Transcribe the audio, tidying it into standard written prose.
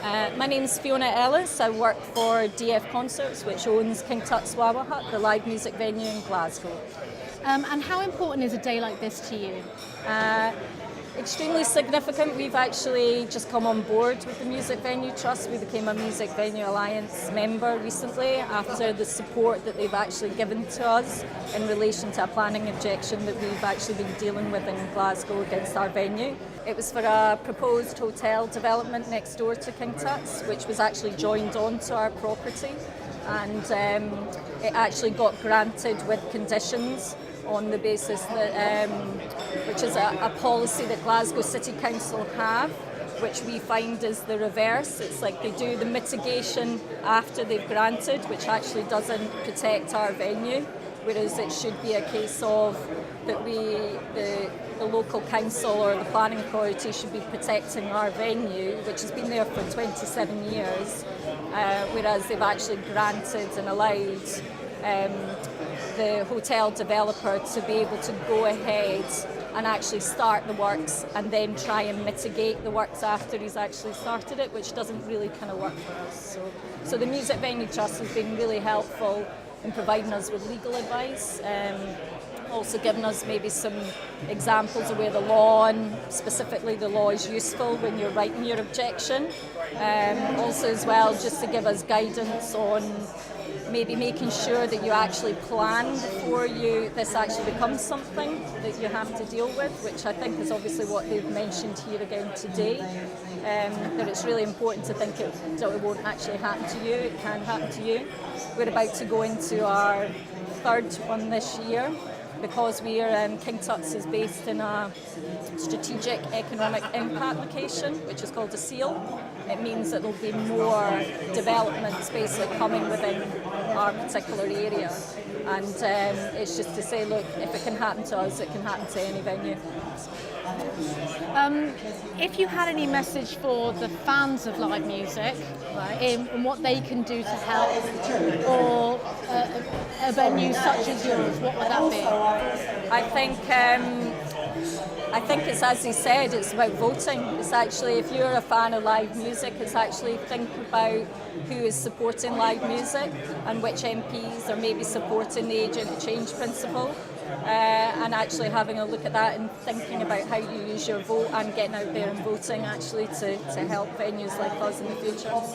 My name's Fiona Ellis. I work for DF Concerts, which owns King Tut's Wawa Hut, the live music venue in Glasgow. And how important is a day like this to you? Extremely significant. We've actually just come on board with the Music Venue Trust. We became a Music Venue Alliance member recently after the support that they've actually given to us in relation to a planning objection that we've actually been dealing with in Glasgow against our venue. It was for a proposed hotel development next door to King Tut's, which was actually joined onto our property, and it actually got granted with conditions on the basis that, which is a policy that Glasgow City Council have, which we find is the reverse. It's like they do the mitigation after they've granted, which actually doesn't protect our venue, whereas it should be a case of that the local council or the planning authority should be protecting our venue, which has been there for 27 years, whereas they've actually granted and allowed the hotel developer to be able to go ahead and actually start the works and then try and mitigate the works after he's actually started it, which doesn't really kind of work for us. So the Music Venue Trust has been really helpful in providing us with legal advice, also giving us maybe some examples of where the law, and specifically the law, is useful when you're writing your objection. Also as well, just to give us guidance on maybe making sure that you actually plan before this actually becomes something that you have to deal with, which I think is obviously what they've mentioned here again today, that it's really important to think that it won't actually happen to you, it can happen to you. We're about to go into our third one this year, because King Tut's is based in a strategic economic impact location, which is called a SEAL. It means that there'll be more developments basically coming within our particular area. And it's just to say, look, if it can happen to us, it can happen to any venue. If you had any message for the fans of live music, right, in what they can do to help, or a venue such as yours, what would that be? I think it's, as he said, it's about voting. It's actually, if you're a fan of live music, it's actually think about who is supporting live music and which MPs are maybe supporting the agent of change principle, and actually having a look at that and thinking about how you use your vote and getting out there and voting actually to help venues like us in the future.